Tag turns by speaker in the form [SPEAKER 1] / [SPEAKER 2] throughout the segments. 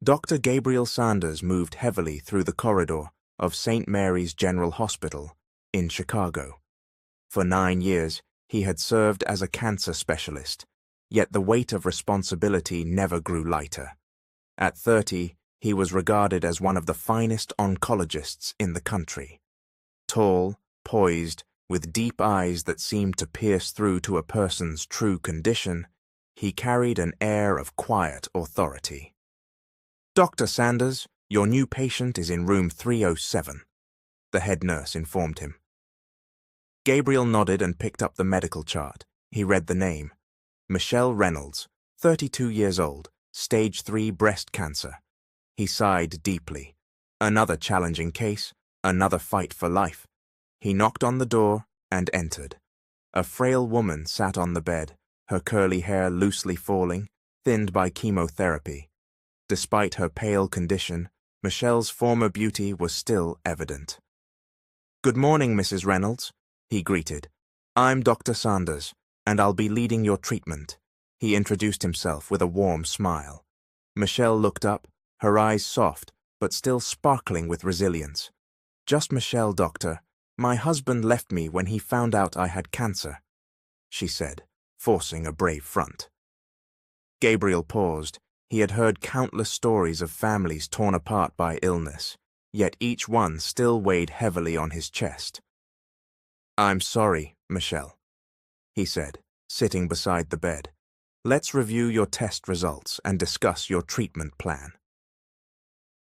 [SPEAKER 1] Dr. Gabriel Sanders moved heavily through the corridor of St. Mary's General Hospital in Chicago. For 9 years, he had served as a cancer specialist, yet the weight of responsibility never grew lighter. At 30, he was regarded as one of the finest oncologists in the country. Tall, poised, with deep eyes that seemed to pierce through to a person's true condition, he carried an air of quiet authority. "Dr. Sanders, your new patient is in room 307, the head nurse informed him. Gabriel nodded and picked up the medical chart. He read the name. Michelle Reynolds, 32 years old, stage 3 breast cancer. He sighed deeply. Another challenging case, another fight for life. He knocked on the door and entered. A frail woman sat on the bed, her curly hair loosely falling, thinned by chemotherapy. Despite her pale condition, Michelle's former beauty was still evident. "Good morning, Mrs. Reynolds," he greeted. "I'm Dr. Sanders, and I'll be leading your treatment." He introduced himself with a warm smile. Michelle looked up, her eyes soft, but still sparkling with resilience. "Just Michelle, doctor. My husband left me when he found out I had cancer," she said, forcing a brave front. Gabriel paused. He had heard countless stories of families torn apart by illness, yet each one still weighed heavily on his chest. "I'm sorry, Michelle," he said, sitting beside the bed. "Let's review your test results and discuss your treatment plan."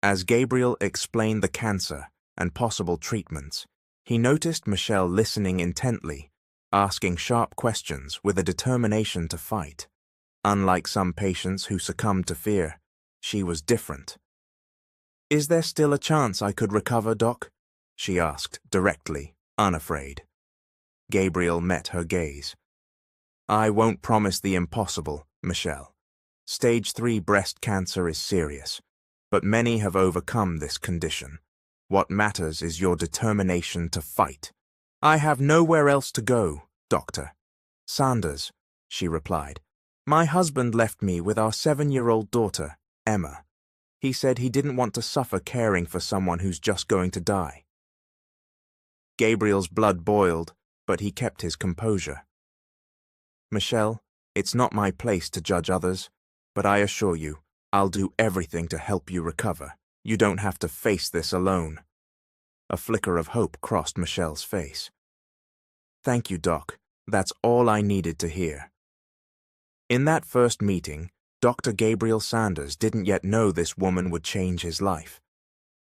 [SPEAKER 1] As Gabriel explained the cancer and possible treatments, he noticed Michelle listening intently, asking sharp questions with a determination to fight. Unlike some patients who succumbed to fear, she was different. "Is there still a chance I could recover, Doc?" she asked directly, unafraid. Gabriel met her gaze. "I won't promise the impossible, Michelle. Stage 3 breast cancer is serious, but many have overcome this condition. What matters is your determination to fight." "I have nowhere else to go, Doctor Sanders," she replied. "My husband left me with our 7-year-old daughter, Emma. He said he didn't want to suffer caring for someone who's just going to die." Gabriel's blood boiled, but he kept his composure. "Michelle, it's not my place to judge others, but I assure you, I'll do everything to help you recover. You don't have to face this alone." A flicker of hope crossed Michelle's face. "Thank you, Doc. That's all I needed to hear." In that first meeting, Dr. Gabriel Sanders didn't yet know this woman would change his life.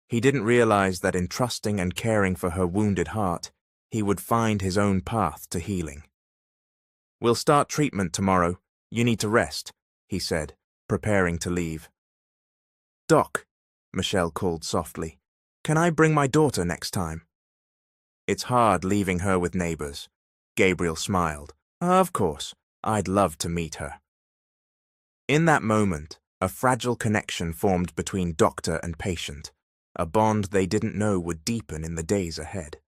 [SPEAKER 1] He didn't realize that in trusting and caring for her wounded heart, he would find his own path to healing. "We'll start treatment tomorrow. You need to rest," he said, preparing to leave. "Doc," Michelle called softly, "can I bring my daughter next time?" "It's hard leaving her with neighbors." Gabriel smiled. "Of course, I'd love to meet her." In that moment, a fragile connection formed between doctor and patient, a bond they didn't know would deepen in the days ahead.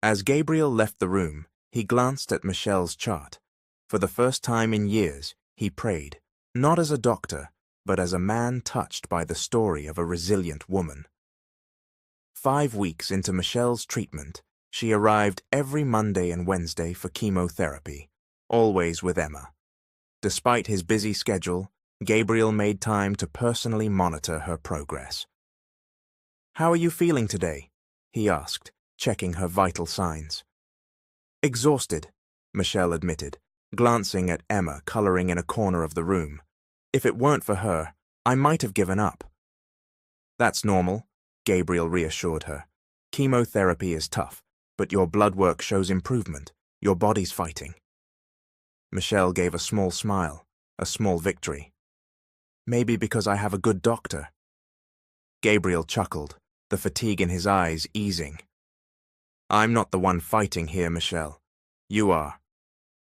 [SPEAKER 1] As Gabriel left the room, he glanced at Michelle's chart. For the first time in years, he prayed, not as a doctor, but as a man touched by the story of a resilient woman. 5 weeks into Michelle's treatment, she arrived every Monday and Wednesday for chemotherapy, always with Emma. Despite his busy schedule, Gabriel made time to personally monitor her progress. "How are you feeling today?" he asked, checking her vital signs. "Exhausted," Michelle admitted, glancing at Emma coloring in a corner of the room. "If it weren't for her, I might have given up." "That's normal," Gabriel reassured her. "Chemotherapy is tough, but your blood work shows improvement. Your body's fighting." Michelle gave a small smile, a small victory. "Maybe because I have a good doctor." Gabriel chuckled, the fatigue in his eyes easing. "I'm not the one fighting here, Michelle. You are."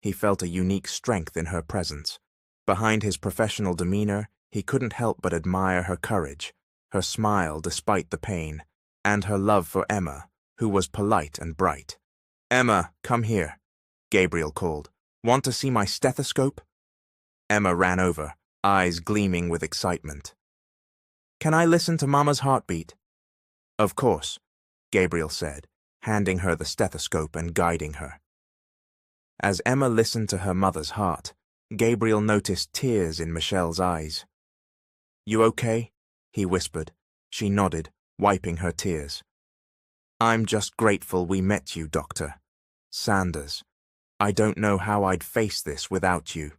[SPEAKER 1] He felt a unique strength in her presence. Behind his professional demeanor, he couldn't help but admire her courage, her smile despite the pain, and her love for Emma, who was polite and bright. "Emma, come here," Gabriel called. "Want to see my stethoscope?" Emma ran over, eyes gleaming with excitement. Can I listen to Mama's heartbeat? Of course, Gabriel said, handing her the stethoscope and guiding her. As Emma listened to her mother's heart, Gabriel noticed tears in Michelle's eyes. You okay? He whispered. She nodded, wiping her tears. I'm just grateful we met you, Dr. Sanders. I don't know how I'd face this without you.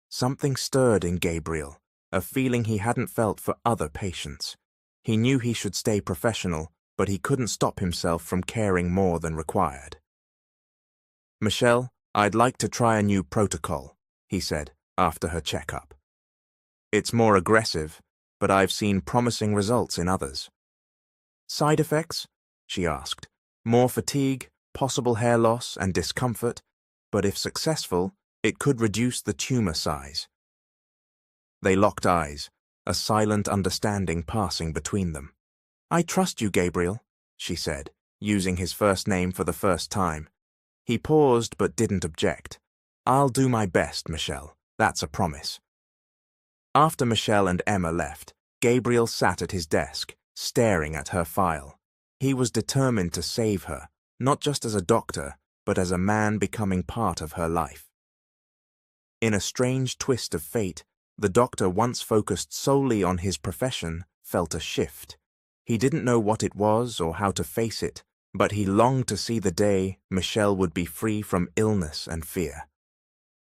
[SPEAKER 1] Something stirred in Gabriel, a feeling he hadn't felt for other patients. He knew he should stay professional, but he couldn't stop himself from caring more than required. Michelle, I'd like to try a new protocol, he said after her checkup. It's more aggressive, but I've seen promising results in others. Side effects? She asked. More fatigue, possible hair loss and discomfort, but if successful, it could reduce the tumor size. They locked eyes, a silent understanding passing between them. I trust you, Gabriel, she said, using his first name for the first time. He paused but didn't object. I'll do my best, Michelle. That's a promise. After Michelle and Emma left, Gabriel sat at his desk, staring at her file. He was determined to save her, not just as a doctor, but as a man becoming part of her life. In a strange twist of fate, the doctor once focused solely on his profession felt a shift. He didn't know what it was or how to face it, but he longed to see the day Michelle would be free from illness and fear.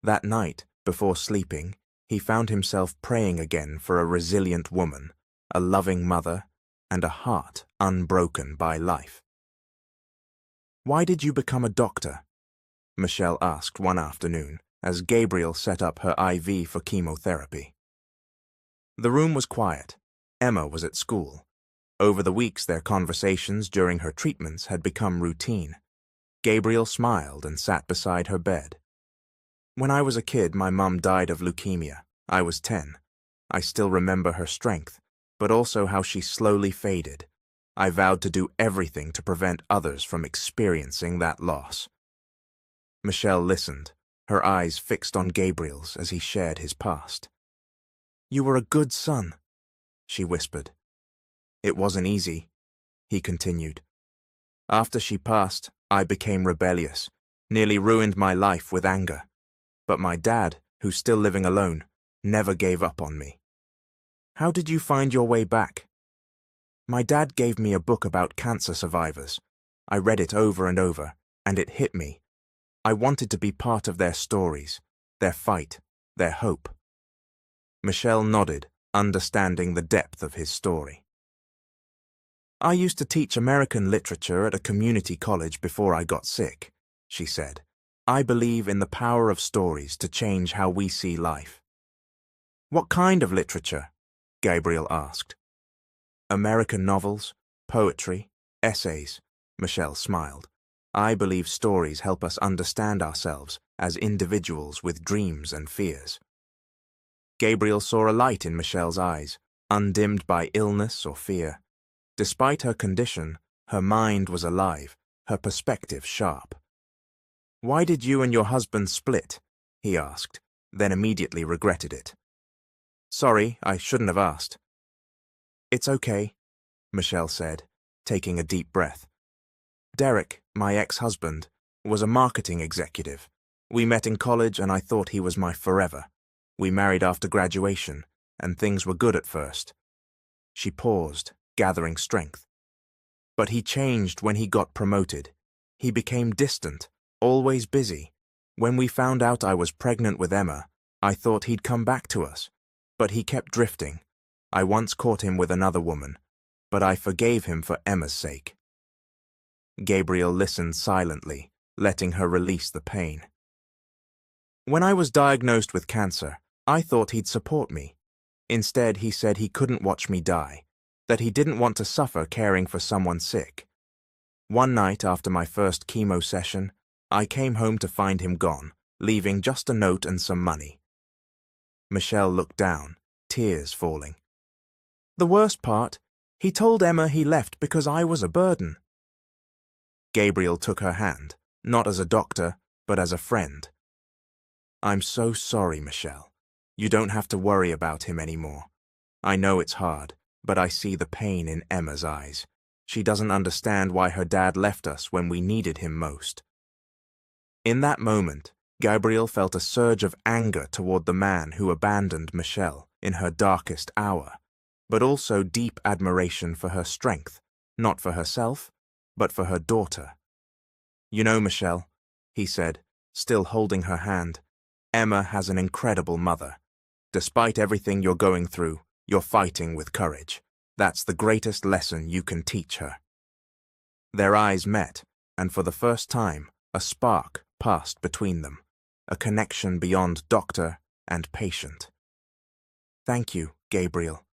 [SPEAKER 1] That night, before sleeping, he found himself praying again for a resilient woman, a loving mother, and a heart unbroken by life. Why did you become a doctor? Michelle asked one afternoon, as Gabriel set up her IV for chemotherapy. The room was quiet. Emma was at school. Over the weeks, their conversations during her treatments had become routine. Gabriel smiled and sat beside her bed. When I was a kid, my mum died of leukemia. I was 10. I still remember her strength, but also how she slowly faded. I vowed to do everything to prevent others from experiencing that loss. Michelle listened, her eyes fixed on Gabriel's as he shared his past. You were a good son, she whispered. It wasn't easy, he continued. After she passed, I became rebellious, nearly ruined my life with anger. But my dad, who's still living alone, never gave up on me. How did you find your way back? My dad gave me a book about cancer survivors. I read it over and over, and it hit me. I wanted to be part of their stories, their fight, their hope. Michelle nodded, understanding the depth of his story. I used to teach American literature at a community college before I got sick, she said. I believe in the power of stories to change how we see life. What kind of literature? Gabriel asked. American novels, poetry, essays, Michelle smiled. I believe stories help us understand ourselves as individuals with dreams and fears. Gabriel saw a light in Michelle's eyes, undimmed by illness or fear. Despite her condition, her mind was alive, her perspective sharp. Why did you and your husband split? He asked, then immediately regretted it. Sorry, I shouldn't have asked. It's okay, Michelle said, taking a deep breath. Derek, my ex-husband, was a marketing executive. We met in college and I thought he was my forever. We married after graduation, and things were good at first. She paused, gathering strength. But he changed when he got promoted. He became distant, always busy. When we found out I was pregnant with Emma, I thought he'd come back to us. But he kept drifting. I once caught him with another woman, but I forgave him for Emma's sake. Gabriel listened silently, letting her release the pain. When I was diagnosed with cancer, I thought he'd support me. Instead, he said he couldn't watch me die, that he didn't want to suffer caring for someone sick. One night after my first chemo session, I came home to find him gone, leaving just a note and some money. Michelle looked down, tears falling. The worst part, he told Emma he left because I was a burden. Gabriel took her hand, not as a doctor, but as a friend. I'm so sorry, Michelle. You don't have to worry about him anymore. I know it's hard, but I see the pain in Emma's eyes. She doesn't understand why her dad left us when we needed him most." In that moment, Gabriel felt a surge of anger toward the man who abandoned Michelle in her darkest hour, but also deep admiration for her strength, not for herself, but for her daughter. "You know, Michelle," he said, still holding her hand, "Emma has an incredible mother. Despite everything you're going through, you're fighting with courage. That's the greatest lesson you can teach her." Their eyes met, and for the first time, a spark passed between them, a connection beyond doctor and patient. "Thank you, Gabriel,"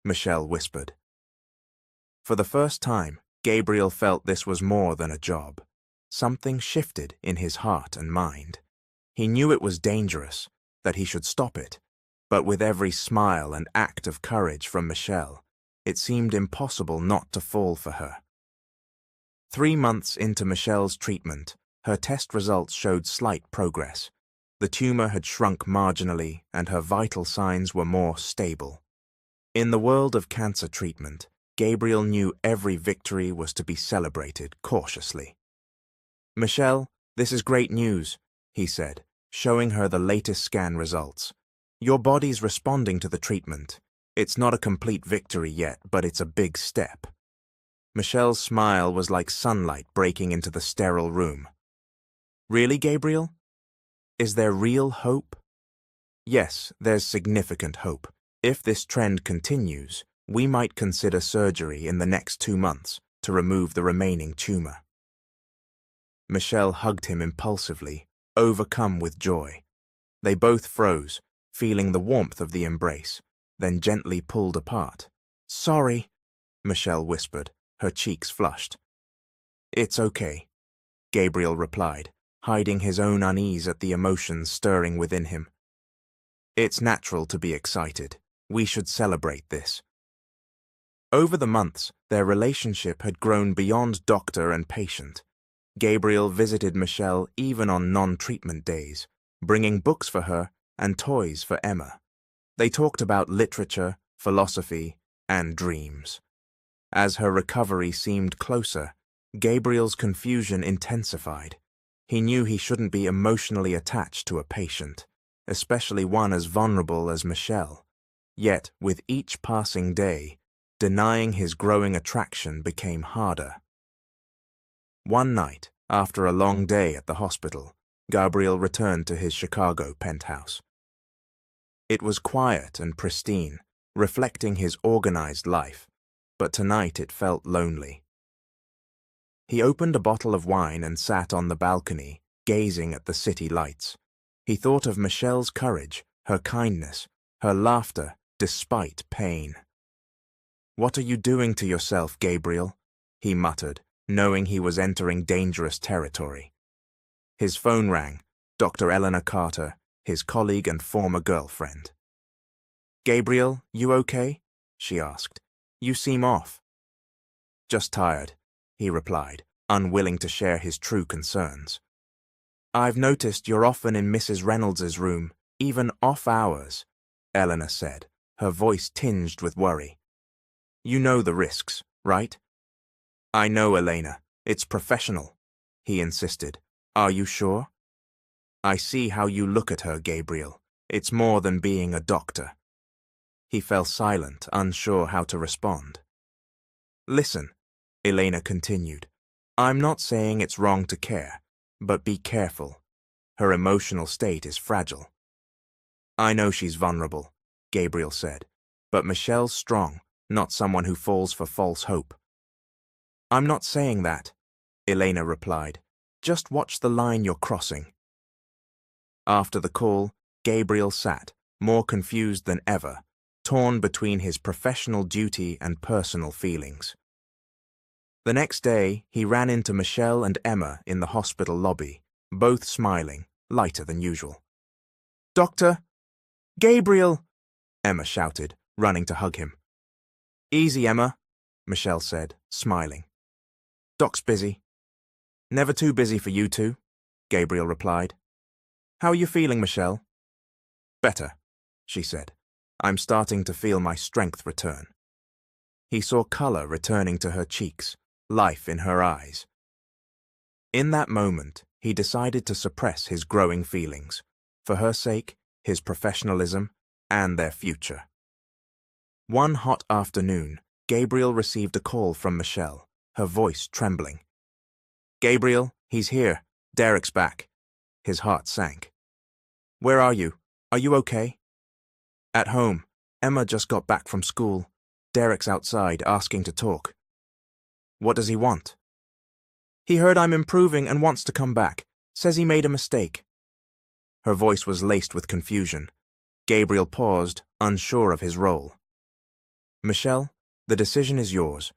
[SPEAKER 1] Michelle whispered. For the first time, Gabriel felt this was more than a job. Something shifted in his heart and mind. He knew it was dangerous, that he should stop it, but with every smile and act of courage from Michelle, it seemed impossible not to fall for her. 3 months into Michelle's treatment, her test results showed slight progress. The tumor had shrunk marginally, and her vital signs were more stable. In the world of cancer treatment, Gabriel knew every victory was to be celebrated cautiously. "Michelle, this is great news," he said, showing her the latest scan results. "Your body's responding to the treatment. It's not a complete victory yet, but it's a big step." Michelle's smile was like sunlight breaking into the sterile room. "Really, Gabriel? Is there real hope?" "Yes, there's significant hope. If this trend continues, we might consider surgery in the next 2 months to remove the remaining tumor." Michelle hugged him impulsively, overcome with joy. They both froze, feeling the warmth of the embrace, then gently pulled apart. "Sorry," Michelle whispered, her cheeks flushed. "It's okay," Gabriel replied, hiding his own unease at the emotions stirring within him. "It's natural to be excited. We should celebrate this." Over the months, their relationship had grown beyond doctor and patient. Gabriel visited Michelle even on non-treatment days, bringing books for her and toys for Emma. They talked about literature, philosophy, and dreams. As her recovery seemed closer, Gabriel's confusion intensified. He knew he shouldn't be emotionally attached to a patient, especially one as vulnerable as Michelle. Yet, with each passing day, denying his growing attraction became harder. One night, after a long day at the hospital, Gabriel returned to his Chicago penthouse. It was quiet and pristine, reflecting his organized life, but tonight it felt lonely. He opened a bottle of wine and sat on the balcony, gazing at the city lights. He thought of Michelle's courage, her kindness, her laughter despite pain. "What are you doing to yourself, Gabriel?" he muttered, knowing he was entering dangerous territory. His phone rang, Dr. Eleanor Carter, his colleague and former girlfriend. "Gabriel, you okay?" she asked. "You seem off." "Just tired," he replied, unwilling to share his true concerns. "I've noticed you're often in Mrs. Reynolds's room, even off hours," Eleanor said, her voice tinged with worry. "You know the risks, right?" "I know, Elena. It's professional," he insisted. "Are you sure?" "I see how you look at her, Gabriel. It's more than being a doctor." He fell silent, unsure how to respond. "Listen," Elena continued. "I'm not saying it's wrong to care, but be careful. Her emotional state is fragile." "I know she's vulnerable," Gabriel said, "but Michelle's strong, not someone who falls for false hope." "I'm not saying that," Elena replied. "Just watch the line you're crossing." After the call, Gabriel sat, more confused than ever, torn between his professional duty and personal feelings. The next day, he ran into Michelle and Emma in the hospital lobby, both smiling, lighter than usual. "Doctor! Gabriel!" Emma shouted, running to hug him. "Easy, Emma," Michelle said, smiling. "Doc's busy." "Never too busy for you two," Gabriel replied. "How are you feeling, Michelle?" "Better," she said. "I'm starting to feel my strength return." He saw color returning to her cheeks, life in her eyes. In that moment, he decided to suppress his growing feelings, for her sake, his professionalism, and their future. One hot afternoon, Gabriel received a call from Michelle, her voice trembling. "Gabriel, he's here. Derek's back." His heart sank. "Where are you? Are you okay?" "At home. Emma just got back from school. Derek's outside, asking to talk." "What does he want?" "He heard I'm improving and wants to come back. Says he made a mistake." Her voice was laced with confusion. Gabriel paused, unsure of his role. "Michelle, the decision is yours,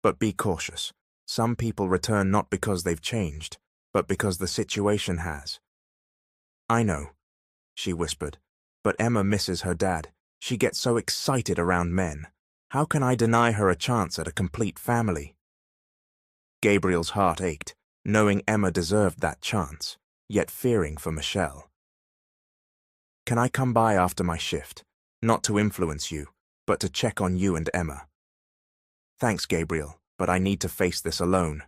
[SPEAKER 1] but be cautious. Some people return not because they've changed, but because the situation has." "I know," she whispered, "but Emma misses her dad. She gets so excited around men. How can I deny her a chance at a complete family?" Gabriel's heart ached, knowing Emma deserved that chance, yet fearing for Michelle. "Can I come by after my shift? Not to influence you, but to check on you and Emma." "Thanks, Gabriel, but I need to face this alone."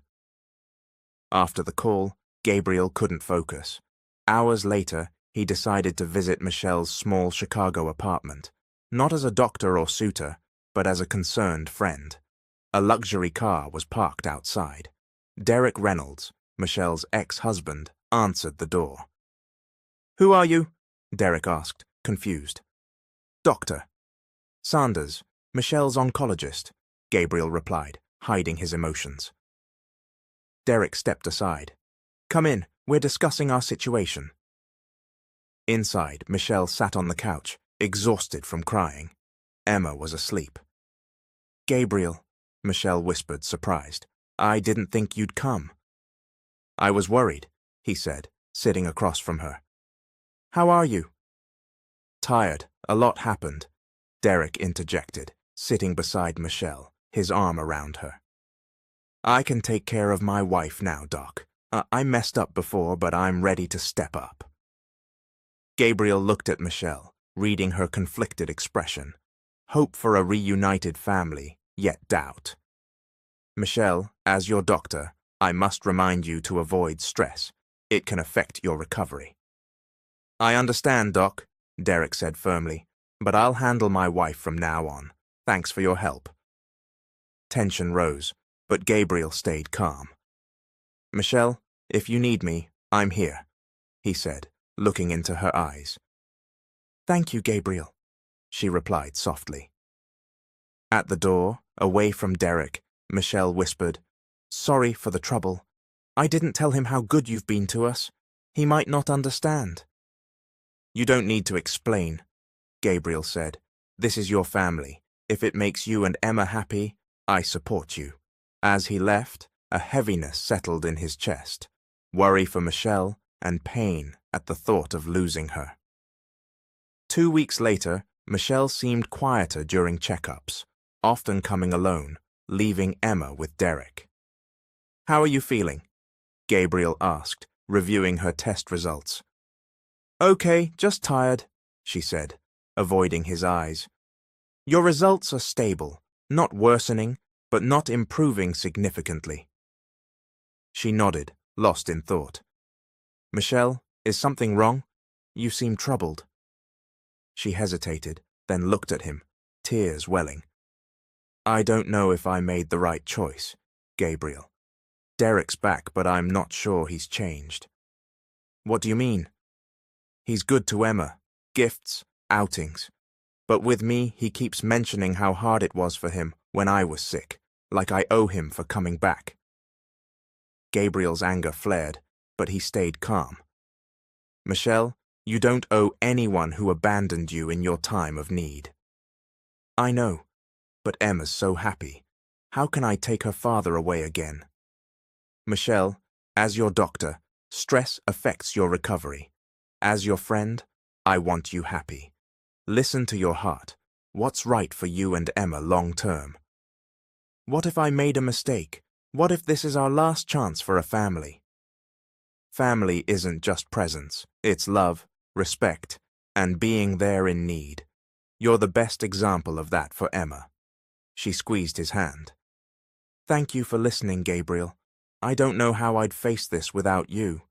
[SPEAKER 1] After the call, Gabriel couldn't focus. Hours later, he decided to visit Michelle's small Chicago apartment, not as a doctor or suitor, but as a concerned friend. A luxury car was parked outside. Derek Reynolds, Michelle's ex-husband, answered the door. "Who are you?" Derek asked, confused. "Doctor Sanders, Michelle's oncologist," Gabriel replied, hiding his emotions. Derek stepped aside. "Come in, we're discussing our situation." Inside, Michelle sat on the couch, exhausted from crying. Emma was asleep. "Gabriel," Michelle whispered, surprised, "I didn't think you'd come." "I was worried," he said, sitting across from her. "How are you?" "Tired. A lot happened," Derek interjected, sitting beside Michelle, his arm around her. "I can take care of my wife now, Doc. I messed up before, but I'm ready to step up." Gabriel looked at Michelle, reading her conflicted expression. Hope for a reunited family, yet doubt. "Michelle, as your doctor, I must remind you to avoid stress. It can affect your recovery." "I understand, Doc," Derek said firmly, "but I'll handle my wife from now on. Thanks for your help." Tension rose, but Gabriel stayed calm. "Michelle, if you need me, I'm here," he said, looking into her eyes. "Thank you, Gabriel," she replied softly. At the door, away from Derek, Michelle whispered, "Sorry for the trouble. I didn't tell him how good you've been to us. He might not understand." "You don't need to explain," Gabriel said. "This is your family. If it makes you and Emma happy, I support you." As he left, a heaviness settled in his chest, worry for Michelle and pain at the thought of losing her. 2 weeks later, Michelle seemed quieter during checkups, often coming alone, leaving Emma with Derek. "How are you feeling?" Gabriel asked, reviewing her test results. "Okay, just tired," she said, avoiding his eyes. "Your results are stable, not worsening, but not improving significantly." She nodded, lost in thought. "Michelle, is something wrong? You seem troubled." She hesitated, then looked at him, tears welling. "I don't know if I made the right choice, Gabriel. Derek's back, but I'm not sure he's changed." "What do you mean?" "He's good to Emma, gifts, outings. But with me, he keeps mentioning how hard it was for him when I was sick, like I owe him for coming back." Gabriel's anger flared, but he stayed calm. "Michelle, you don't owe anyone who abandoned you in your time of need." "I know, but Emma's so happy. How can I take her father away again?" "Michelle, as your doctor, stress affects your recovery. As your friend, I want you happy. Listen to your heart. What's right for you and Emma long term?" "What if I made a mistake? What if this is our last chance for a family?" "Family isn't just presence. It's love, respect, and being there in need. You're the best example of that for Emma." She squeezed his hand. Thank you for listening, Gabriel. I don't know how I'd face this without you.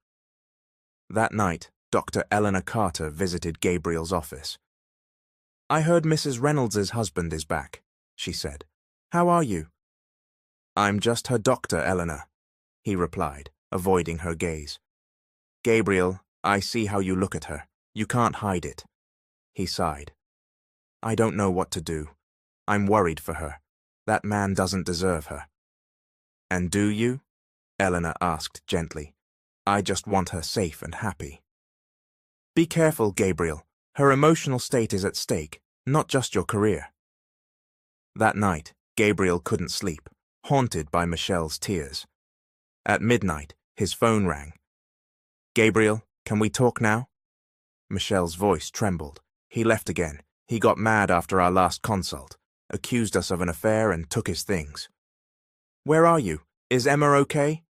[SPEAKER 1] That night, Dr. Eleanor Carter visited Gabriel's office. I heard Mrs. Reynolds's husband is back, she said. How are you? I'm just her doctor, Eleanor, he replied, avoiding her gaze. Gabriel, I see how you look at her. You can't hide it. He sighed. I don't know what to do. I'm worried for her. That man doesn't deserve her. And do you? Eleanor asked gently. I just want her safe and happy. Be careful, Gabriel. Her emotional state is at stake, not just your career. That night, Gabriel couldn't sleep, haunted by Michelle's tears. At midnight, his phone rang. Gabriel, can we talk now? Michelle's voice trembled. He left again. He got mad after our last consult, accused us of an affair and took his things. Where are you? Is Emma okay?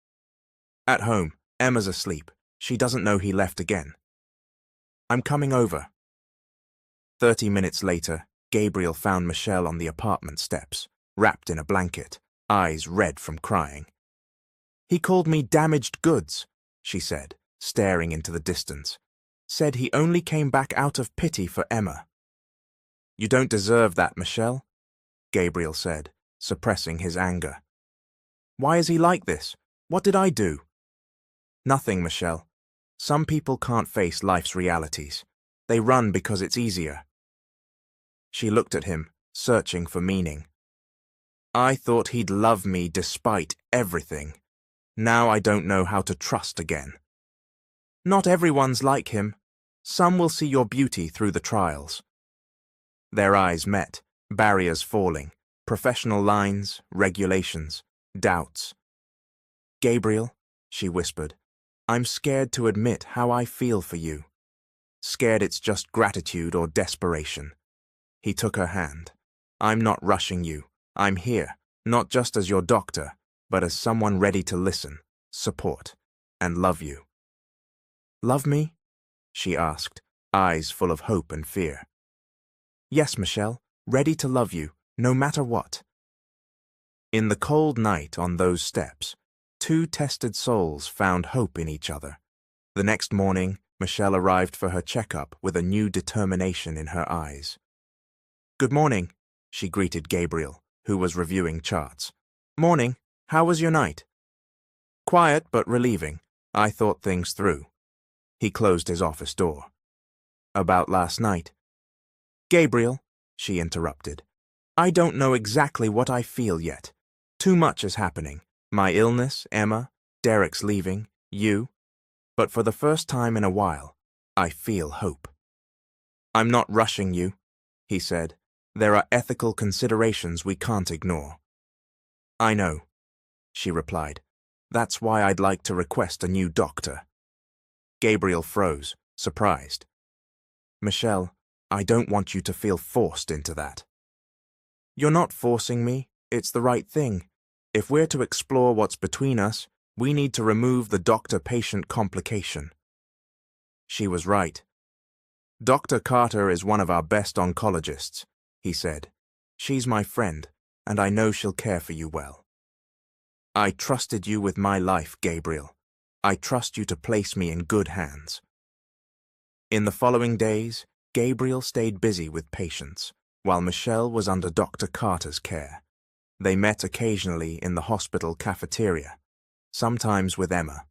[SPEAKER 1] At home. Emma's asleep. She doesn't know he left again. I'm coming over. 30 minutes later, Gabriel found Michelle on the apartment steps, wrapped in a blanket, eyes red from crying. He called me damaged goods, she said, staring into the distance. Said he only came back out of pity for Emma. You don't deserve that, Michelle, Gabriel said, suppressing his anger. Why is he like this? What did I do? Nothing, Michelle. Some people can't face life's realities. They run because it's easier. She looked at him, searching for meaning. I thought he'd love me despite everything. Now I don't know how to trust again. Not everyone's like him. Some will see your beauty through the trials. Their eyes met, barriers falling, professional lines, regulations, doubts. Gabriel, she whispered, I'm scared to admit how I feel for you. Scared it's just gratitude or desperation. He took her hand. I'm not rushing you. I'm here, not just as your doctor, but as someone ready to listen, support, and love you. Love me? She asked, eyes full of hope and fear. Yes, Michelle, ready to love you, no matter what. In the cold night on those steps, two tested souls found hope in each other. The next morning, Michelle arrived for her checkup with a new determination in her eyes. Good morning, she greeted Gabriel, who was reviewing charts. Morning, how was your night? Quiet but relieving. I thought things through. He closed his office door. About last night. Gabriel, she interrupted. I don't know exactly what I feel yet. Too much is happening. My illness, Emma, Derek's leaving, you. But for the first time in a while, I feel hope. I'm not rushing you, he said. There are ethical considerations we can't ignore. I know, she replied. That's why I'd like to request a new doctor. Gabriel froze, surprised. Michelle, I don't want you to feel forced into that. You're not forcing me. It's the right thing. If we're to explore what's between us, we need to remove the doctor-patient complication. She was right. Dr. Carter is one of our best oncologists, he said. She's my friend, and I know she'll care for you well. I trusted you with my life, Gabriel. I trust you to place me in good hands. In the following days, Gabriel stayed busy with patients, while Michelle was under Dr. Carter's care. They met occasionally in the hospital cafeteria, sometimes with Emma.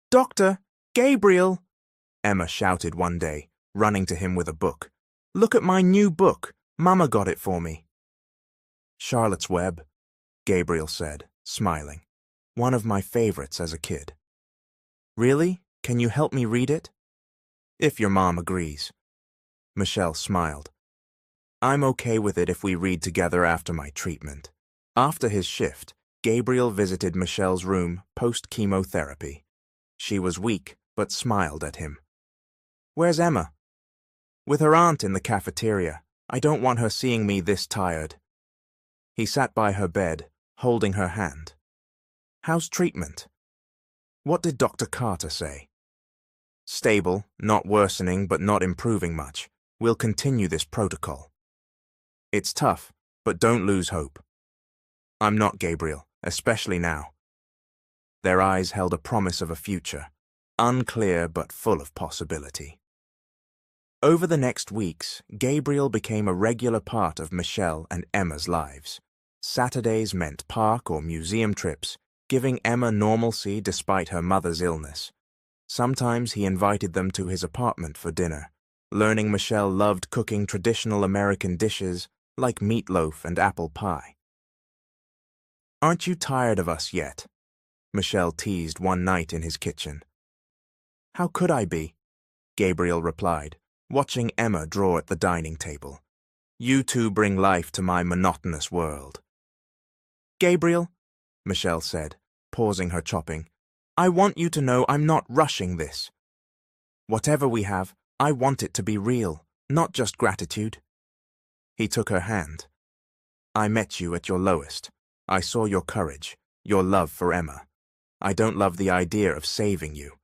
[SPEAKER 1] Doctor, Gabriel! Emma shouted one day, running to him with a book. Look at my new book. Mama got it for me. Charlotte's Web, Gabriel said, smiling. One of my favorites as a kid. Really? Can you help me read it? If your mom agrees. Michelle smiled. I'm okay with it if we read together after my treatment. After his shift, Gabriel visited Michelle's room post-chemotherapy. She was weak, but smiled at him. Where's Emma? With her aunt in the cafeteria. I don't want her seeing me this tired. He sat by her bed, holding her hand. How's treatment? What did Dr. Carter say? Stable, not worsening but not improving much. We'll continue this protocol. It's tough. But don't lose hope. I'm not, Gabriel, especially now. Their eyes held a promise of a future, unclear but full of possibility. Over the next weeks, Gabriel became a regular part of Michelle and Emma's lives. Saturdays meant park or museum trips, giving Emma normalcy despite her mother's illness. Sometimes he invited them to his apartment for dinner, learning Michelle loved cooking traditional American dishes like meatloaf and apple pie. "Aren't you tired of us yet?" Michelle teased one night in his kitchen. "How could I be?" Gabriel replied, watching Emma draw at the dining table. "You two bring life to my monotonous world." "Gabriel," Michelle said, pausing her chopping, "I want you to know I'm not rushing this. Whatever we have, I want it to be real, not just gratitude." He took her hand. "I met you at your lowest. I saw your courage, your love for Emma. I don't love the idea of saving you.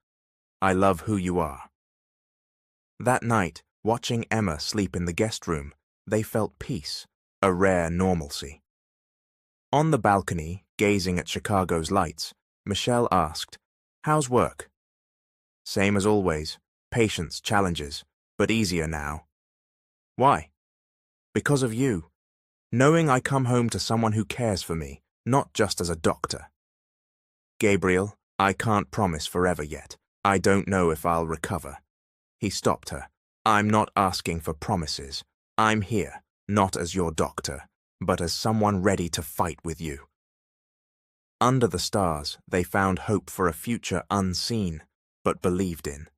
[SPEAKER 1] I love who you are." That night, watching Emma sleep in the guest room, they felt peace, a rare normalcy. On the balcony, gazing at Chicago's lights, Michelle asked, "How's work?" "Same as always. Patience, challenges, but easier now." "Why?" "Because of you. Knowing I come home to someone who cares for me, not just as a doctor." "Gabriel, I can't promise forever yet. I don't know if I'll recover." He stopped her. "I'm not asking for promises. I'm here, not as your doctor, but as someone ready to fight with you." Under the stars, they found hope for a future unseen, but believed in.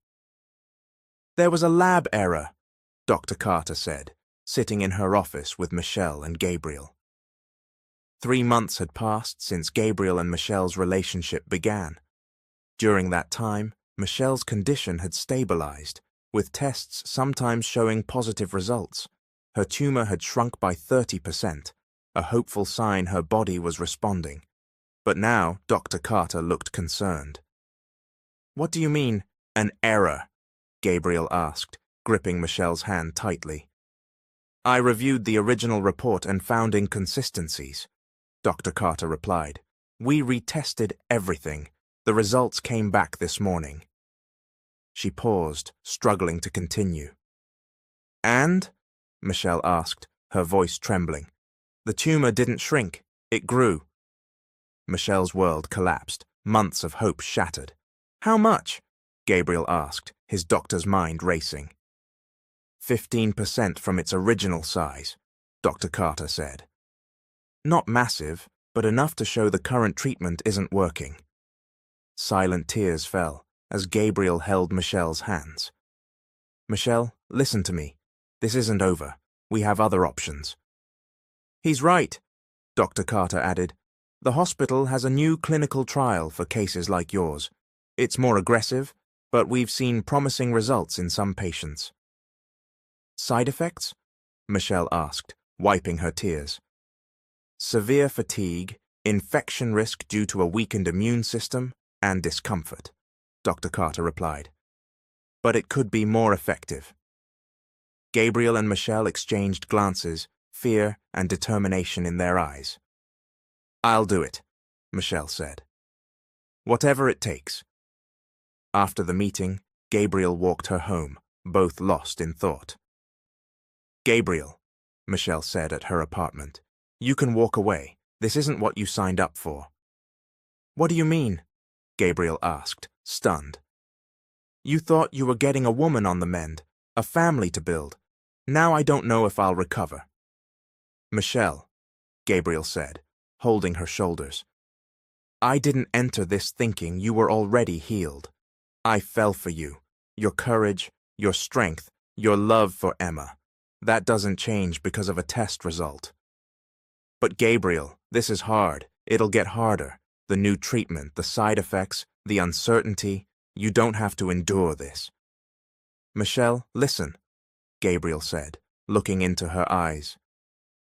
[SPEAKER 1] "There was a lab error," Dr. Carter said, sitting in her office with Michelle and Gabriel. 3 months had passed since Gabriel and Michelle's relationship began. During that time, Michelle's condition had stabilized, with tests sometimes showing positive results. Her tumor had shrunk by 30%, a hopeful sign her body was responding. But now Dr. Carter looked concerned. "What do you mean, an error?" Gabriel asked, gripping Michelle's hand tightly. "I reviewed the original report and found inconsistencies," Dr. Carter replied. "We retested everything. The results came back this morning." She paused, struggling to continue. "And?" Michelle asked, her voice trembling. "The tumor didn't shrink. It grew." Michelle's world collapsed, months of hope shattered. "How much?" Gabriel asked, his doctor's mind racing. 15% from its original size, Dr. Carter said. "Not massive, but enough to show the current treatment isn't working." Silent tears fell as Gabriel held Michelle's hands. "Michelle, listen to me. This isn't over. We have other options." "He's right," Dr. Carter added. "The hospital has a new clinical trial for cases like yours. It's more aggressive, but we've seen promising results in some patients." "Side effects?" Michelle asked, wiping her tears. "Severe fatigue, infection risk due to a weakened immune system, and discomfort," Dr. Carter replied. "But it could be more effective." Gabriel and Michelle exchanged glances, fear and determination in their eyes. "I'll do it," Michelle said. "Whatever it takes." After the meeting, Gabriel walked her home, both lost in thought. "Gabriel," Michelle said at her apartment, "you can walk away. This isn't what you signed up for." "What do you mean?" Gabriel asked, stunned. "You thought you were getting a woman on the mend, a family to build. Now I don't know if I'll recover." "Michelle," Gabriel said, holding her shoulders, "I didn't enter this thinking you were already healed. I fell for you, your courage, your strength, your love for Emma. That doesn't change because of a test result." "But Gabriel, this is hard. It'll get harder. The new treatment, the side effects, the uncertainty. You don't have to endure this." "Michelle, listen," Gabriel said, looking into her eyes.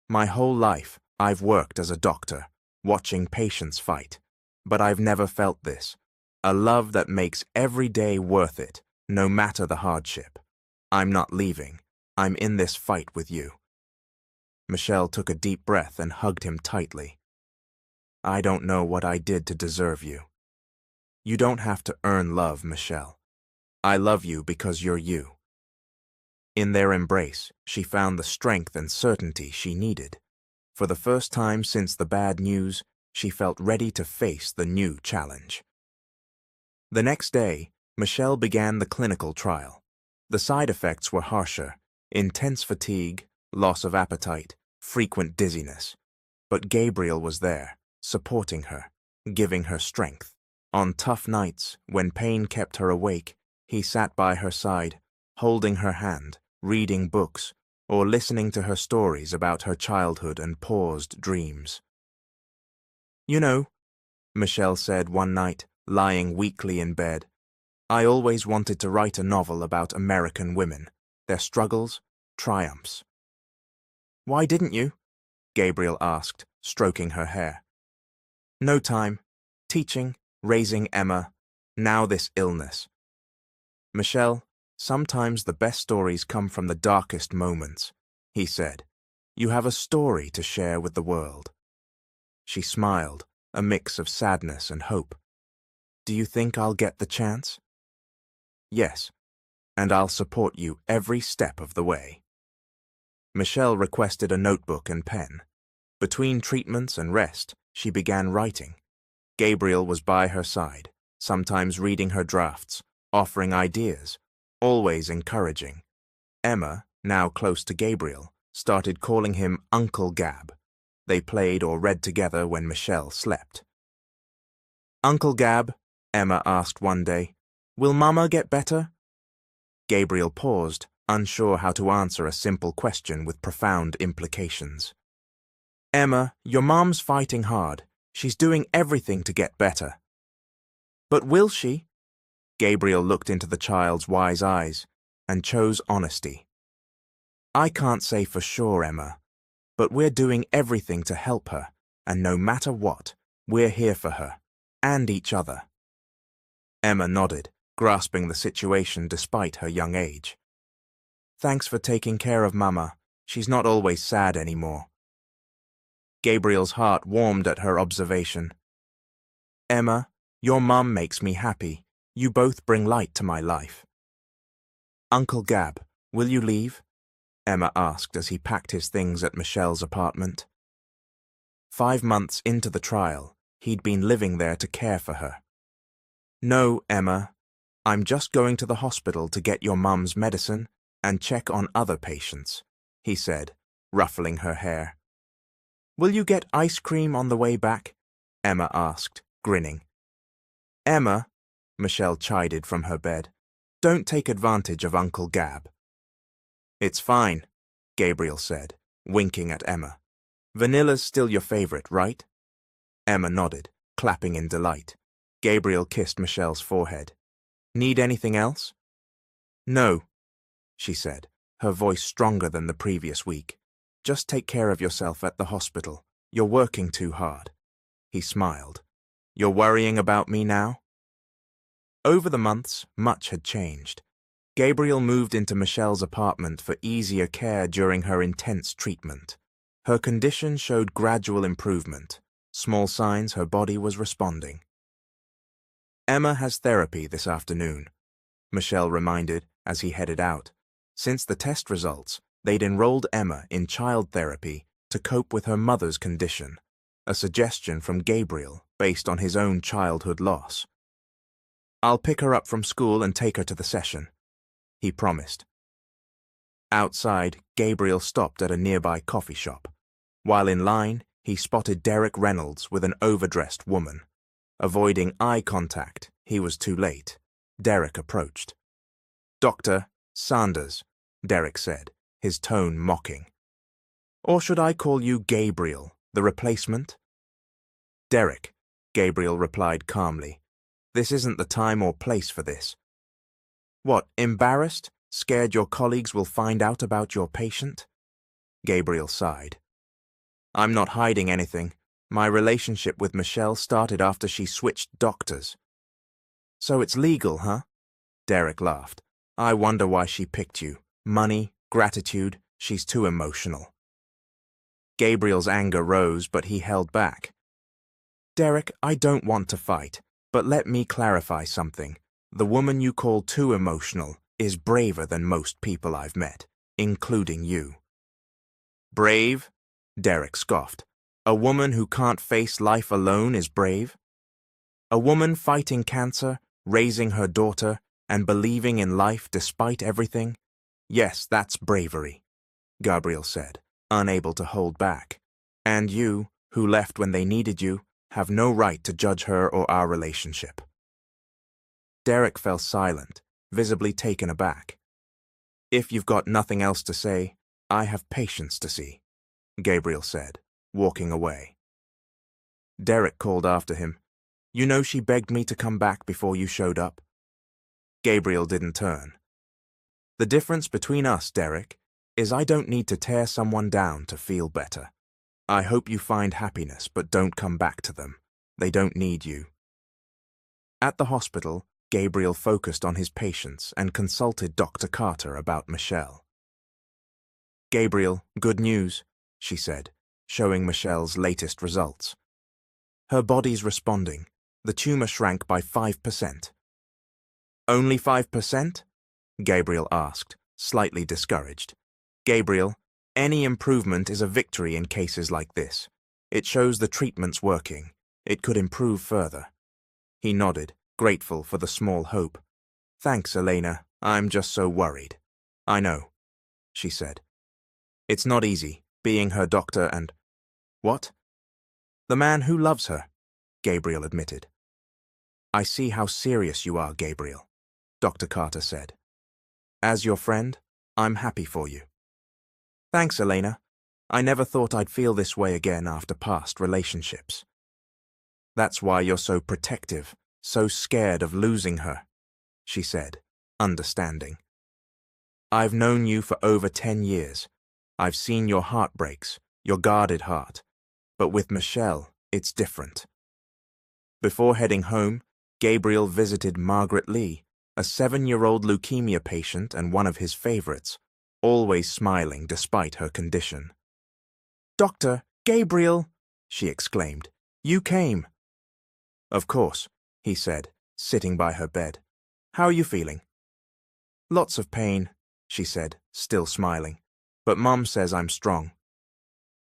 [SPEAKER 1] "My whole life, I've worked as a doctor, watching patients fight. But I've never felt this. A love that makes every day worth it, no matter the hardship. I'm not leaving. I'm in this fight with you." Michelle took a deep breath and hugged him tightly. I don't know what I did to deserve you. You don't have to earn love, Michelle. I love you because you're you. In their embrace, she found the strength and certainty she needed. For the first time since the bad news, she felt ready to face the new challenge. The next day, Michelle began the clinical trial. The side effects were harsher: intense fatigue, loss of appetite, frequent dizziness. But Gabriel was there, supporting her, giving her strength. On tough nights, when pain kept her awake, he sat by her side, holding her hand, reading books, or listening to her stories about her childhood and paused dreams. You know, Michelle said one night, lying weakly in bed, I always wanted to write a novel about American women, their struggles, triumphs. Why didn't you? Gabriel asked, stroking her hair. No time. Teaching, raising Emma, now this illness. Michelle, sometimes the best stories come from the darkest moments, he said. You have a story to share with the world. She smiled, a mix of sadness and hope. Do you think I'll get the chance? Yes, and I'll support you every step of the way. Michelle requested a notebook and pen. Between treatments and rest, she began writing. Gabriel was by her side, sometimes reading her drafts, offering ideas, always encouraging. Emma, now close to Gabriel, started calling him Uncle Gab. They played or read together when Michelle slept. Uncle Gab, Emma asked one day, will Mama get better? Gabriel paused, unsure how to answer a simple question with profound implications. Emma, your mom's fighting hard. She's doing everything to get better. But will she? Gabriel looked into the child's wise eyes and chose honesty. I can't say for sure, Emma, but we're doing everything to help her, and no matter what, we're here for her, and each other. Emma nodded, grasping the situation despite her young age. Thanks for taking care of Mama. She's not always sad anymore. Gabriel's heart warmed at her observation. Emma, your mum makes me happy. You both bring light to my life. Uncle Gab, will you leave? Emma asked as he packed his things at Michelle's apartment. 5 months into the trial, he'd been living there to care for her. No, Emma, I'm just going to the hospital to get your mum's medicine and check on other patients, he said, ruffling her hair. Will you get ice cream on the way back? Emma asked, grinning. Emma, Michelle chided from her bed, don't take advantage of Uncle Gab. It's fine, Gabriel said, winking at Emma. Vanilla's still your favorite, right? Emma nodded, clapping in delight. Gabriel kissed Michelle's forehead. Need anything else? No, she said, her voice stronger than the previous week. Just take care of yourself at the hospital. You're working too hard. He smiled. You're worrying about me now? Over the months, much had changed. Gabriel moved into Michelle's apartment for easier care during her intense treatment. Her condition showed gradual improvement, small signs her body was responding. Emma has therapy this afternoon, Michelle reminded as he headed out. Since the test results, they'd enrolled Emma in child therapy to cope with her mother's condition, a suggestion from Gabriel based on his own childhood loss. I'll pick her up from school and take her to the session, he promised. Outside, Gabriel stopped at a nearby coffee shop. While in line, he spotted Derek Reynolds with an overdressed woman. Avoiding eye contact, he was too late. Derek approached. Dr. Sanders, Derek said, his tone mocking. Or should I call you Gabriel, the replacement? Derek, Gabriel replied calmly. This isn't the time or place for this. What, embarrassed? Scared your colleagues will find out about your patient? Gabriel sighed. I'm not hiding anything. My relationship with Michelle started after she switched doctors. So it's legal, huh? Derek laughed. I wonder why she picked you. Money, gratitude, she's too emotional. Gabriel's anger rose, but he held back. Derek, I don't want to fight, but let me clarify something. The woman you call too emotional is braver than most people I've met, including you. Brave? Derek scoffed. A woman who can't face life alone is brave? A woman fighting cancer, raising her daughter, and believing in life despite everything? Yes, that's bravery, Gabriel said, unable to hold back. And you, who left when they needed you, have no right to judge her or our relationship. Derek fell silent, visibly taken aback. If you've got nothing else to say, I have patience to see, Gabriel said, walking away. Derek called after him. You know she begged me to come back before you showed up? Gabriel didn't turn. The difference between us, Derek, is I don't need to tear someone down to feel better. I hope you find happiness, but don't come back to them. They don't need you. At the hospital, Gabriel focused on his patients and consulted Dr. Carter about Michelle. Gabriel, good news, she said, showing Michelle's latest results. Her body's responding. The tumor shrank by 5%. Only 5%? Gabriel asked, slightly discouraged. Gabriel, any improvement is a victory in cases like this. It shows the treatment's working. It could improve further. He nodded, grateful for the small hope. Thanks, Elena. I'm just so worried. I know, she said. It's not easy, being her doctor and… What? The man who loves her, Gabriel admitted. I see how serious you are, Gabriel, Dr. Carter said. As your friend, I'm happy for you. Thanks, Elena. I never thought I'd feel this way again after past relationships. That's why you're so protective, so scared of losing her, she said, understanding. I've known you for over 10 years. I've seen your heartbreaks, your guarded heart. But with Michelle, it's different. Before heading home, Gabriel visited Margaret Lee, a 7-year-old leukemia patient and one of his favorites, always smiling despite her condition. Doctor, Gabriel, she exclaimed, you came. Of course, he said, sitting by her bed. How are you feeling? Lots of pain, she said, still smiling. But Mom says I'm strong.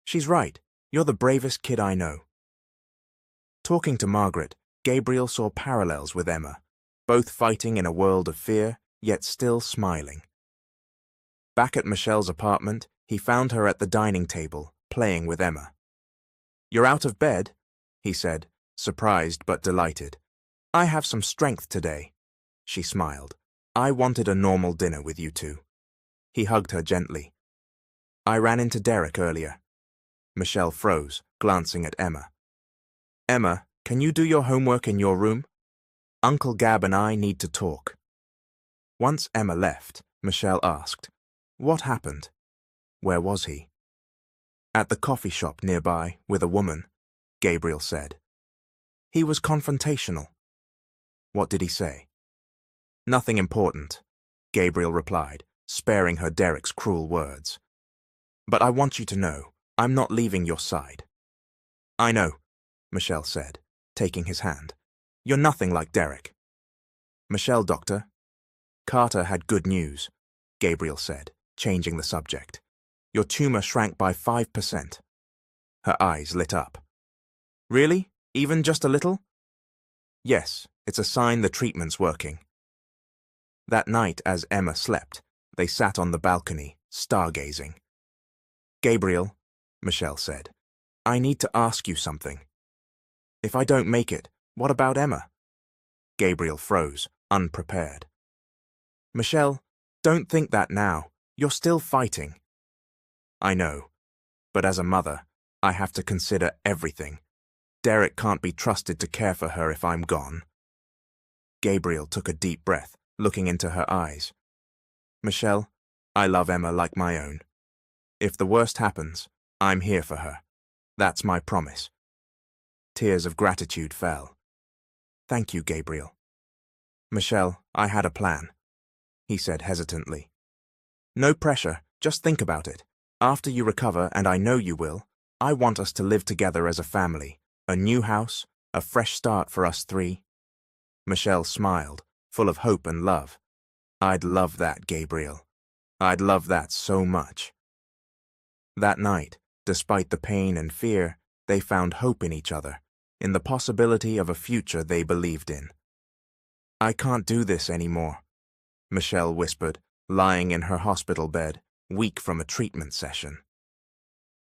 [SPEAKER 1] She's right. You're the bravest kid I know. Talking to Margaret, Gabriel saw parallels with Emma, both fighting in a world of fear, yet still smiling. Back at Michelle's apartment, he found her at the dining table, playing with Emma. You're out of bed, he said, surprised but delighted. I have some strength today, she smiled. I wanted a normal dinner with you two. He hugged her gently. I ran into Derek earlier. Michelle froze, glancing at Emma. Emma, can you do your homework in your room? Uncle Gab and I need to talk. Once Emma left, Michelle asked, what happened? Where was he? At the coffee shop nearby, with a woman, Gabriel said. He was confrontational. What did he say? Nothing important, Gabriel replied, sparing her Derek's cruel words. But I want you to know, I'm not leaving your side. I know, Michelle said, taking his hand. You're nothing like Derek. Michelle, doctor. Carter had good news, Gabriel said, changing the subject. Your tumor shrank by 5%. Her eyes lit up. Really? Even just a little? Yes, it's a sign the treatment's working. That night, as Emma slept, they sat on the balcony, stargazing. Gabriel, Michelle said, I need to ask you something. If I don't make it, what about Emma? Gabriel froze, unprepared. Michelle, don't think that now. You're still fighting. I know, but as a mother, I have to consider everything. Derek can't be trusted to care for her if I'm gone. Gabriel took a deep breath, looking into her eyes. Michelle, I love Emma like my own. If the worst happens, I'm here for her. That's my promise. Tears of gratitude fell. Thank you, Gabriel. Michelle, I had a plan, he said hesitantly. No pressure, just think about it. After you recover, and I know you will, I want us to live together as a family. A new house, a fresh start for us three. Michelle smiled, full of hope and love. I'd love that, Gabriel. I'd love that so much. That night, despite the pain and fear, they found hope in each other, in the possibility of a future they believed in. I can't do this anymore, Michelle whispered, lying in her hospital bed, weak from a treatment session.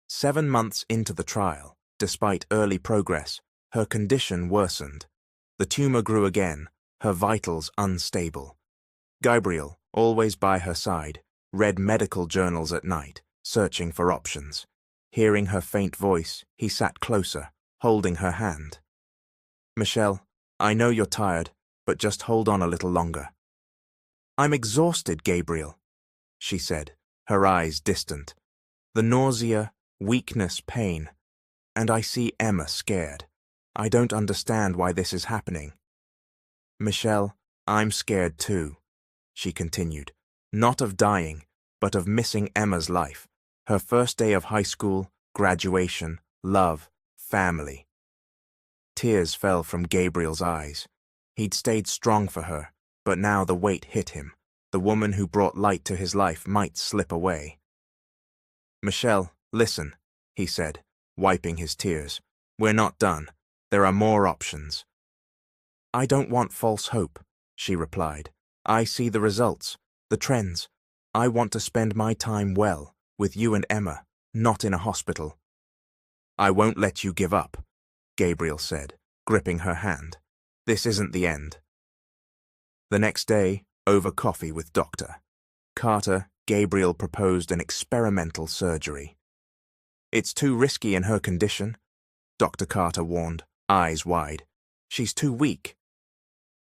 [SPEAKER 1] 7 months into the trial, despite early progress, her condition worsened. The tumor grew again, her vitals unstable. Gabriel, always by her side, read medical journals at night, searching for options. Hearing her faint voice, he sat closer, holding her hand. Michelle, I know you're tired, but just hold on a little longer. I'm exhausted, Gabriel, she said, her eyes distant. The nausea, weakness, pain. And I see Emma scared. I don't understand why this is happening. Michelle, I'm scared too, she continued. Not of dying, but of missing Emma's life. Her first day of high school, graduation, love, family. Tears fell from Gabriel's eyes. He'd stayed strong for her, but now the weight hit him. The woman who brought light to his life might slip away. Michelle, listen, he said, wiping his tears. We're not done. There are more options. I don't want false hope, she replied. I see the results, the trends. I want to spend my time well, with you and Emma, not in a hospital. I won't let you give up, Gabriel said, gripping her hand. This isn't the end. The next day, over coffee with Dr. Carter, Gabriel proposed an experimental surgery. It's too risky in her condition, Dr. Carter warned, eyes wide. She's too weak.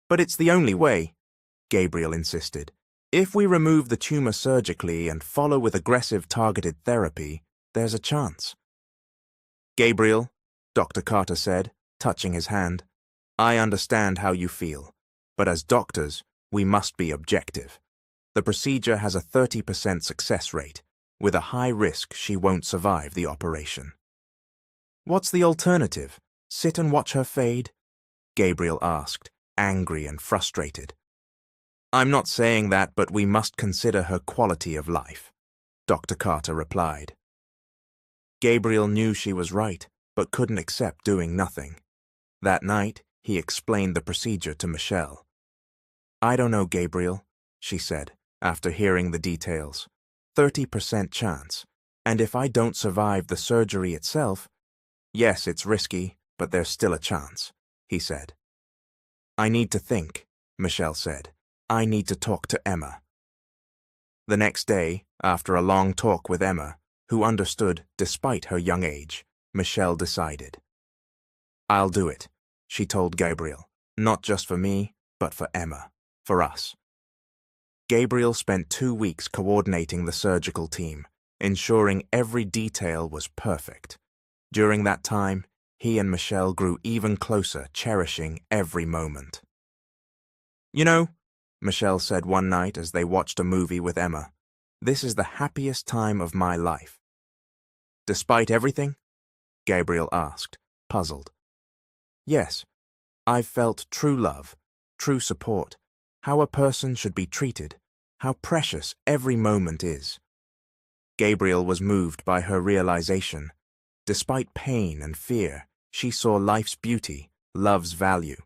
[SPEAKER 1] But it's the only way, Gabriel insisted. If we remove the tumor surgically and follow with aggressive targeted therapy, there's a chance. Gabriel, Dr. Carter said, touching his hand, I understand how you feel, but as doctors, we must be objective. The procedure has a 30% success rate. With a high risk, she won't survive the operation. What's the alternative? Sit and watch her fade? Gabriel asked, angry and frustrated. I'm not saying that, but we must consider her quality of life, Dr. Carter replied. Gabriel knew she was right, but couldn't accept doing nothing. That night, he explained the procedure to Michelle. I don't know, Gabriel, she said, after hearing the details. 30% chance, and if I don't survive the surgery itself, yes, it's risky, but there's still a chance, he said. I need to think, Michelle said. I need to talk to Emma. The next day, after a long talk with Emma, who understood despite her young age, Michelle decided. I'll do it, she told Gabriel, not just for me, but for Emma, for us. Gabriel spent 2 weeks coordinating the surgical team, ensuring every detail was perfect. During that time, he and Michelle grew even closer, cherishing every moment. You know, Michelle said one night as they watched a movie with Emma, this is the happiest time of my life. Despite everything? Gabriel asked, puzzled. Yes, I've felt true love, true support, how a person should be treated, how precious every moment is. Gabriel was moved by her realization. Despite pain and fear, she saw life's beauty, love's value.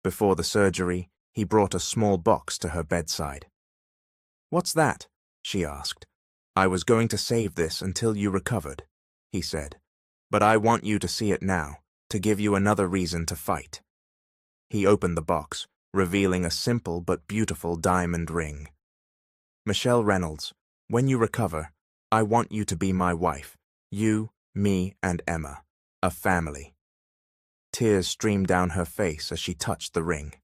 [SPEAKER 1] Before the surgery, he brought a small box to her bedside. What's that? She asked. I was going to save this until you recovered, he said. But I want you to see it now, to give you another reason to fight. He opened the box, revealing a simple but beautiful diamond ring. Michelle Reynolds, when you recover, I want you to be my wife, you, me, and Emma, a family. Tears streamed down her face as she touched the ring.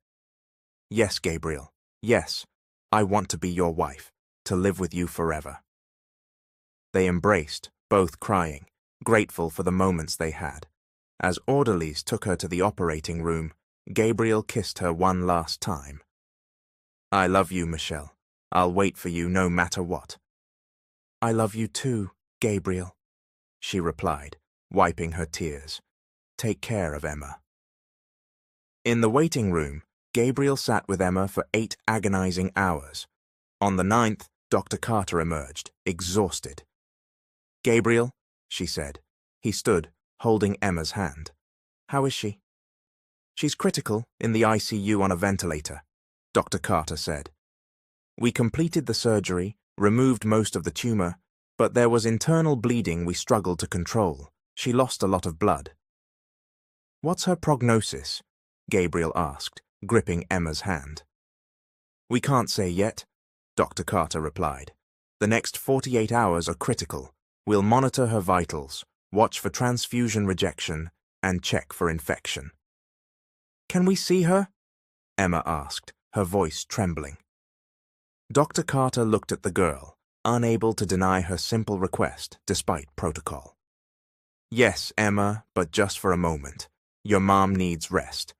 [SPEAKER 1] Yes, Gabriel, yes, I want to be your wife, to live with you forever. They embraced, both crying, grateful for the moments they had. As orderlies took her to the operating room, Gabriel kissed her one last time. I love you, Michelle. I'll wait for you no matter what. I love you too, Gabriel, she replied, wiping her tears. Take care of Emma. In the waiting room, Gabriel sat with Emma for 8 agonizing hours. On the 9th, Dr. Carter emerged, exhausted. "Gabriel," she said. He stood, holding Emma's hand. "How is she?" "She's critical, in the ICU on a ventilator," Dr. Carter said. "We completed the surgery, removed most of the tumor, but there was internal bleeding we struggled to control. She lost a lot of blood." "What's her prognosis?" Gabriel asked, gripping Emma's hand. "We can't say yet," Dr. Carter replied. "The next 48 hours are critical. We'll monitor her vitals, watch for transfusion rejection, and check for infection." "Can we see her?" Emma asked, her voice trembling. Dr. Carter looked at the girl, unable to deny her simple request despite protocol. "Yes, Emma, but just for a moment. Your mom needs rest."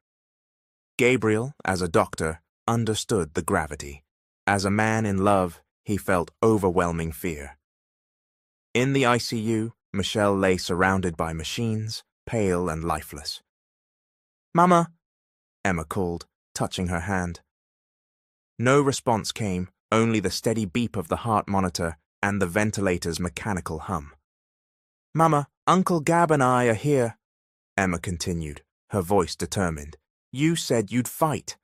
[SPEAKER 1] Gabriel, as a doctor, understood the gravity. As a man in love, he felt overwhelming fear. In the ICU, Michelle lay surrounded by machines, pale and lifeless. "Mama," Emma called, touching her hand. No response came, only the steady beep of the heart monitor and the ventilator's mechanical hum. "Mama, Uncle Gab and I are here," Emma continued, her voice determined. "You said you'd fight."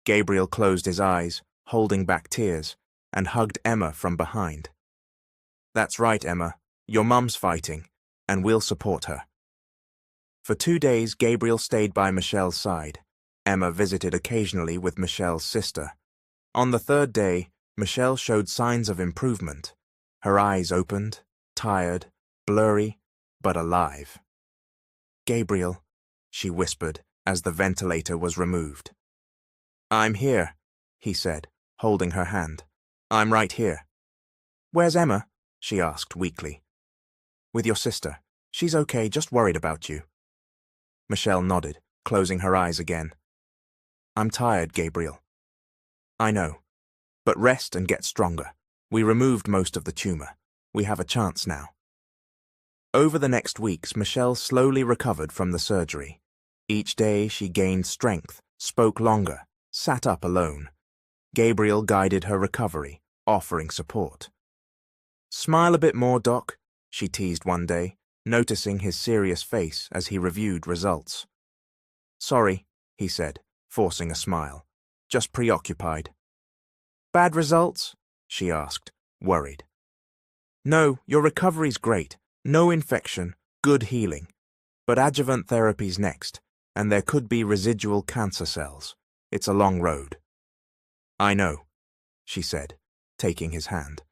[SPEAKER 1] Gabriel closed his eyes, holding back tears, and hugged Emma from behind. "That's right, Emma. Your mum's fighting, and we'll support her." For 2 days, Gabriel stayed by Michelle's side. Emma visited occasionally with Michelle's sister. On the 3rd day, Michelle showed signs of improvement. Her eyes opened, tired, blurry, but alive. "Gabriel," she whispered as the ventilator was removed. "I'm here," he said, holding her hand. "I'm right here." "Where's Emma?" she asked weakly. "With your sister. She's okay, just worried about you." Michelle nodded, closing her eyes again. "I'm tired, Gabriel." "I know. But rest and get stronger. We removed most of the tumor. We have a chance now." Over the next weeks, Michelle slowly recovered from the surgery. Each day she gained strength, spoke longer, sat up alone. Gabriel guided her recovery, offering support. "Smile a bit more, Doc," she teased one day, noticing his serious face as he reviewed results. "Sorry," he said, forcing a smile. "Just preoccupied." "Bad results?" she asked, worried. "No, your recovery's great. No infection, good healing. But adjuvant therapy's next, and there could be residual cancer cells. It's a long road." "I know," she said, taking his hand.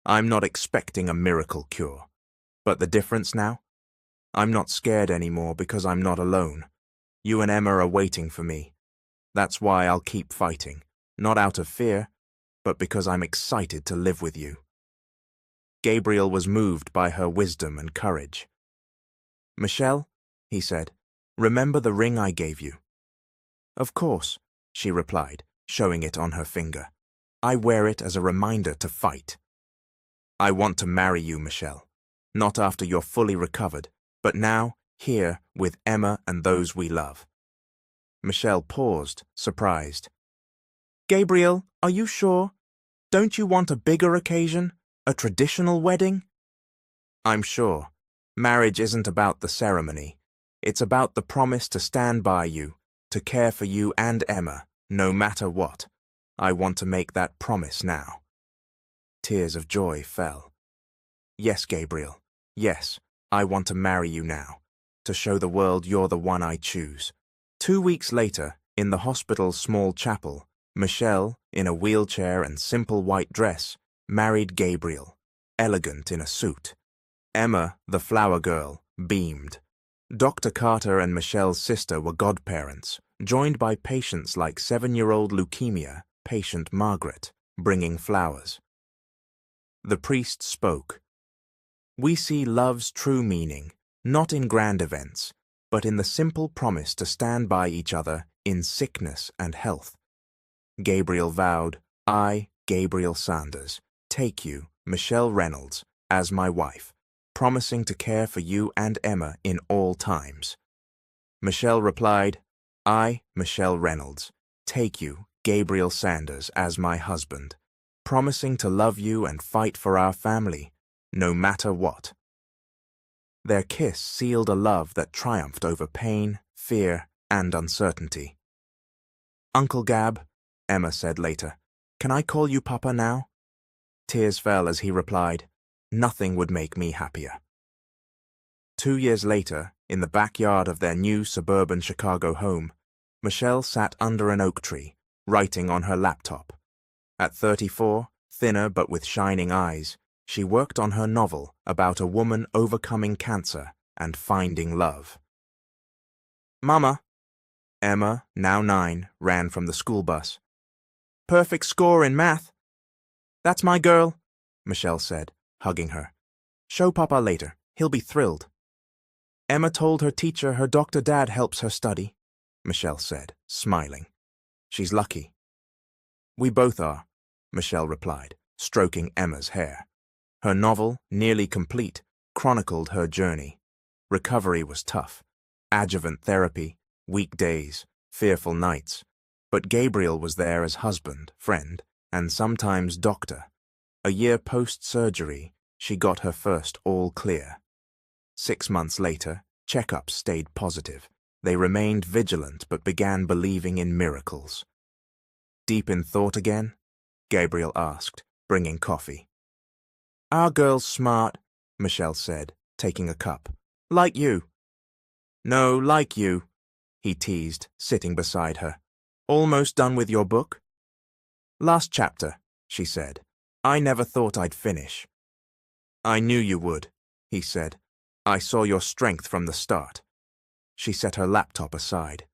[SPEAKER 1] "I'm not expecting a miracle cure. But the difference now? I'm not scared anymore because I'm not alone. You and Emma are waiting for me. That's why I'll keep fighting, not out of fear, but because I'm excited to live with you." Gabriel was moved by her wisdom and courage. "Michelle," he said, "remember the ring I gave you?" "Of course," she replied, showing it on her finger. "I wear it as a reminder to fight." "I want to marry you, Michelle. Not after you're fully recovered, but now, here, with Emma and those we love." Michelle paused, surprised. "Gabriel, are you sure? Don't you want a bigger occasion? A traditional wedding?" "I'm sure. Marriage isn't about the ceremony. It's about the promise to stand by you, to care for you and Emma, no matter what. I want to make that promise now." Tears of joy fell. "Yes, Gabriel. Yes, I want to marry you now, to show the world you're the one I choose." 2 weeks later, in the hospital's small chapel, Michelle, in a wheelchair and simple white dress, married Gabriel, elegant in a suit. Emma, the flower girl, beamed. Dr. Carter and Michelle's sister were godparents, joined by patients like 7-year-old leukemia patient Margaret, bringing flowers. The priest spoke. "We see love's true meaning, not in grand events, but in the simple promise to stand by each other in sickness and health." Gabriel vowed, "I, Gabriel Sanders, take you, Michelle Reynolds, as my wife, promising to care for you and Emma in all times. Michelle replied, I, Michelle Reynolds, take you, Gabriel Sanders, as my husband, promising to love you and fight for our family, no matter what. Their kiss sealed a love that triumphed over pain, fear, and uncertainty. Uncle Gab, Emma said later, can I call you Papa now? Tears fell as he replied, nothing would make me happier. 2 years later, in the backyard of their new suburban Chicago home, Michelle sat under an oak tree, writing on her laptop. At 34, thinner but with shining eyes, she worked on her novel about a woman overcoming cancer and finding love. Mama, Emma, now 9, ran from the school bus. Perfect score in math. That's my girl, Michelle said, hugging her. Show Papa later. He'll be thrilled. Emma told her teacher her doctor dad helps her study, Michelle said, smiling. She's lucky. We both are, Michelle replied, stroking Emma's hair. Her novel, nearly complete, chronicled her journey. Recovery was tough. Adjuvant therapy, weak days, fearful nights. But Gabriel was there as husband, friend, and sometimes doctor. A year post-surgery, she got her first all clear. 6 months later, checkups stayed positive. They remained vigilant but began believing in miracles. Deep in thought again? Gabriel asked, bringing coffee. Our girl's smart, Michelle said, taking a cup. Like you. No, like you, he teased, sitting beside her. Almost done with your book? Last chapter, she said. I never thought I'd finish. I knew you would, he said. I saw your strength from the start. She set her laptop aside.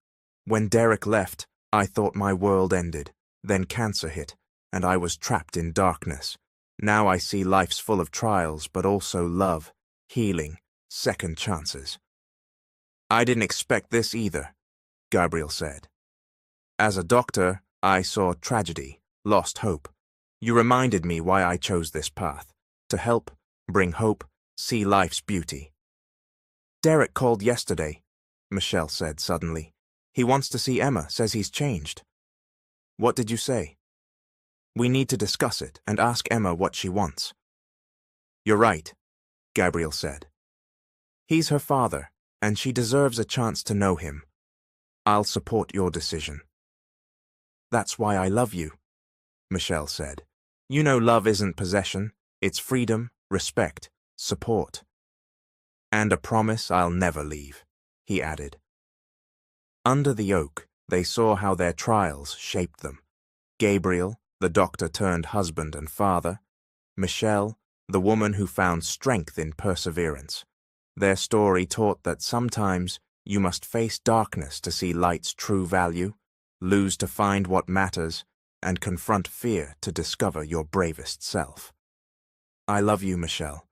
[SPEAKER 1] When Derek left, I thought my world ended. Then cancer hit, and I was trapped in darkness. Now I see life's full of trials, but also love, healing, second chances. I didn't expect this either, Gabriel said. As a doctor, I saw tragedy, lost hope. You reminded me why I chose this path. To help, bring hope, see life's beauty. Derek called yesterday, Michelle said suddenly. He wants to see Emma, says he's changed. What did you say? We need to discuss it and ask Emma what she wants. You're right, Gabriel said. He's her father, and she deserves a chance to know him. I'll support your decision. That's why I love you, Michelle said. You know love isn't possession, it's freedom, respect, support. And a promise I'll never leave, he added. Under the oak, they saw how their trials shaped them. Gabriel, the doctor-turned-husband and father. Michelle, the woman who found strength in perseverance. Their story taught that sometimes you must face darkness to see light's true value, lose to find what matters, and confront fear to discover your bravest self. I love you, Michelle,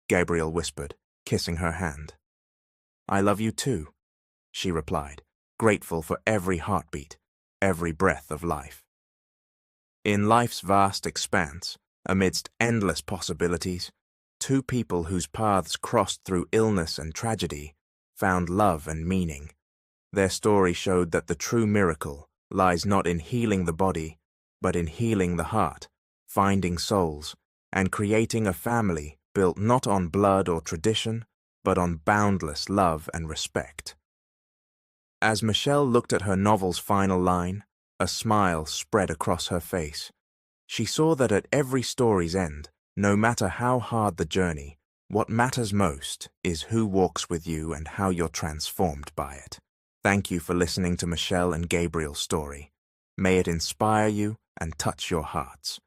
[SPEAKER 1] Gabriel whispered, kissing her hand. I love you too, she replied, grateful for every heartbeat, every breath of life. In life's vast expanse, amidst endless possibilities, two people whose paths crossed through illness and tragedy found love and meaning. Their story showed that the true miracle lies not in healing the body, but in healing the heart, finding souls, and creating a family built not on blood or tradition, but on boundless love and respect. As Michelle looked at her novel's final line, a smile spread across her face. She saw that at every story's end, no matter how hard the journey, what matters most is who walks with you and how you're transformed by it. Thank you for listening to Michelle and Gabriel's story. May it inspire you and touch your hearts.